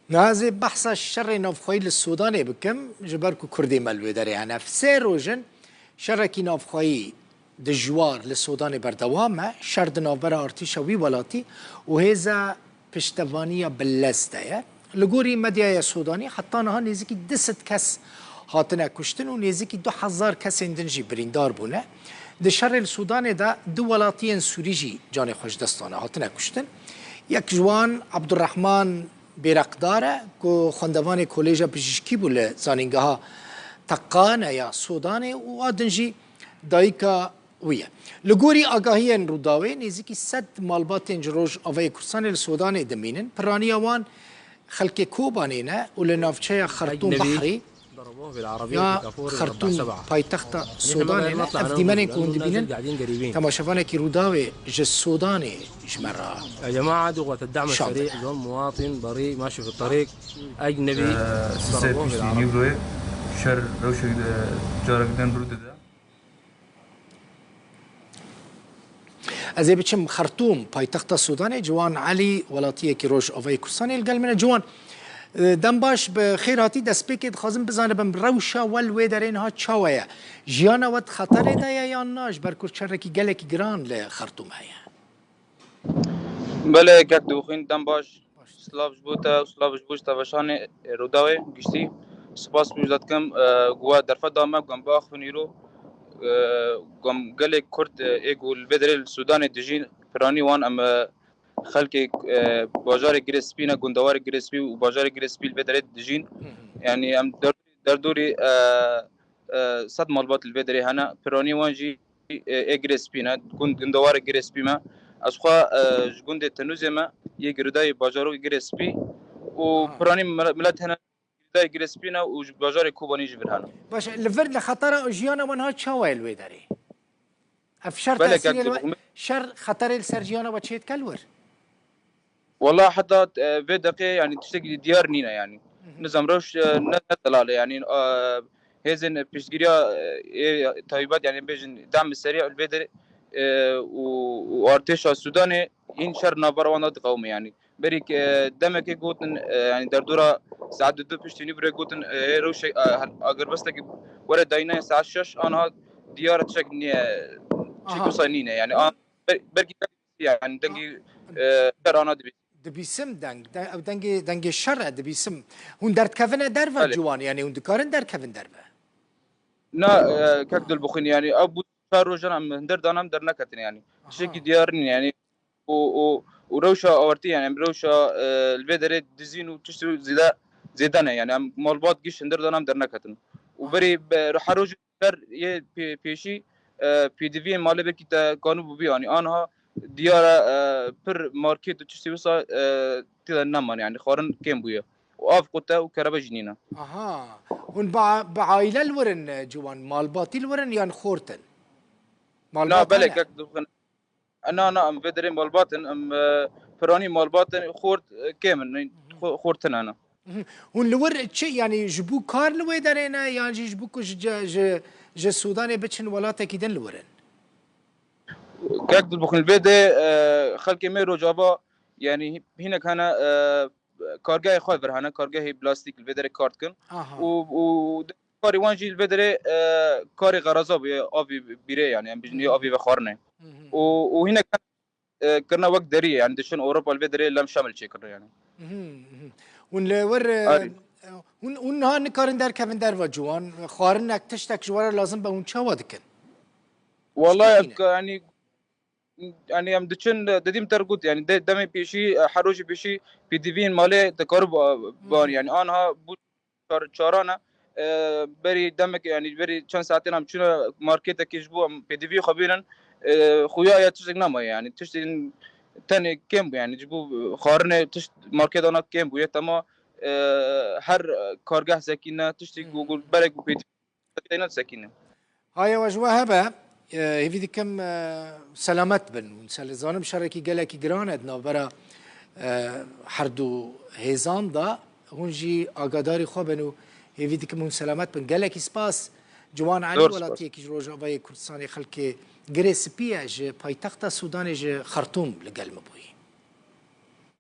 نازي بحث الشر نافخوي للسوداني بكم جبركو كردي ملوي داري يعني في سيروجن شركي نافخوي دجوار للسوداني بردوامه شرد نافبرا ارتيشا وي ولاتي وهذا پشتوانية باللستة لقوري مديا السوداني حتى نها نزيكي دست كس هاتنا كشتن ونزيكي 2000 كس اندنجي بريندار بونه ده شر السوداني ده دو ولاتين سوريجي جاني خوش دستانه هاتنا كشتن یک جوان عبدالرحمن بیرقداره که خواندوان کلیج پزشکی بوده زانینگاه تقانه یا سودانه و آدنجی دایکا ویه لگوری آگاهی روداوی نزدیکی 100 مالبات جروج آوای کردستان السودانه دمینن پرانی آوان خلق کوبانینه و لنافچه خرطوم بحری ضربوه بالعربية يا في كافور خرطوم بايتخت السوداني افديماني كون دبينن قاعدين قريبين تماشافانا كي روداوي ج السوداني جمرة يا جماعة قوة الدعم السريع زول مواطن بريء ماشي في الطريق أجنبي ضربوه بالعربية شر روش جاركدن برود ده ازي بتشم خرطوم بايتخت السوداني جوان علي ولاتيه كي روج اوفي كرساني القال من جوان دنباش بخير هاتي دسبيكيد خازم بزانه بم روشا والوي دارين ها تشاويا جيانا ود خطر ده يا ناش بركور شركي قالك جران لخرطوم هيا بله یک دوخین دنباش سلاوش بوده سلاوش بوش تابشان روداوی گشتی سپاس می‌داد کم گواه درفت دامه گم باخ نیرو گم گله کرد ایگول بدر السودان دجین فرانی وان ام خلق بازار گرسپی نه گندوار گرسپی و بازار گرسپی بدر دجین يعني ام در دوری صد مالبات البدري هنا فراني وانجي اجريسبي نا گندوار گرسپی ما اسخوا جگند تنوزه ما يگردای بازارو گرسپی و فراني ملت هنا گردای گرسپی نا و بازار کوبانی جبر هنا باش لفرد لخطر جيانا من ها تشاويا الوي داري افشار بله تاثير شر خطر السرجيانا وتشيت كالور والله حتى في دقيقة يعني تشتكي ديار نينا يعني نظام روش نطلع يعني هزن بيشجريا طيبات يعني بيجن دعم السريع البدر وارتش السوداني إن شر نبر وانا قومي يعني بريك دمك يقولن يعني دردورة ساعات دو بيشتني بري يقولن روش أجر بس لك ورد داينا ساعة شش أنا ديار تشكني شكو صينية يعني أنا بركي يعني دنجي ترانا دبي دبيسم دنگ او دنگ شر دبيسم هون درد كفن درفا جوان يعني هون دكارن در كفن درفا نا كاكدل بخين يعني ابو شارو جنا من در دانم در نكتن يعني شكي ديارني يعني و وروشا اورتي يعني روشا البدر دزين وتشترو زيدانه يعني مالبات جيش در دانم در نكتن وبري حروج در يه بيشي بي دي في مال بكي كانوا بي يعني انها ديار بر ماركت تشتري وصا تنمان يعني خارن كم بويا وقف قطه وكربه جنينه هون بعائلة الورن جوان مالباتي الورن يعني خورتن لا بالك انا ام بدري مالباتن ام فراني مالباتن خورت كامل خورتن انا هون لور شيء يعني جبو كار لوي دارينا يعني جبو كش ج السودان بتشن ولاته كيدن لورن كاك بخن البيدي خلقي ميرو جابا يعني هنا كان كارجاي خايفر هنا كارجاي بلاستيك البدري كارتكن و كاري وانجي البدري كاري غرزه ابي بيري يعني بجني ابي بخارنه وهنا كان كنا وقت دري يعني دشن اوروبا البدري لم شامل شيء كنا يعني ونور ون ها نكارن در كفن در وجوان خارن اكتشتك جوار لازم به اون چا ودكن والله يعني ام دشن دديم ترقد يعني دمي بيشي حروج بيشي في ديفين مالي تقرب بان يعني انها شارانا بري دمك يعني بري كان ساعتين عم شنو ماركت كيجبو بي دي في خبيرا خويا يا تشتك نما يعني تشتي تاني كم يعني جبو خارنه تشت ماركت انا كم بو تما هر كارگاه سكينه تشتي جوجل بري بي دي في سكينه هاي وجوه هبه هيفي دي كم سلامت بن ونسال زانم شركي قالك جران ادنا برا حردو هيزان دا هونجي اقاداري خوبنو هيفي دي كم سلامت بن قالك سباس جوان علي ولاتي كي روجا باي كردستاني خلكي جريسبيا ج بايتخت السودان ج خرطوم لقلم بوي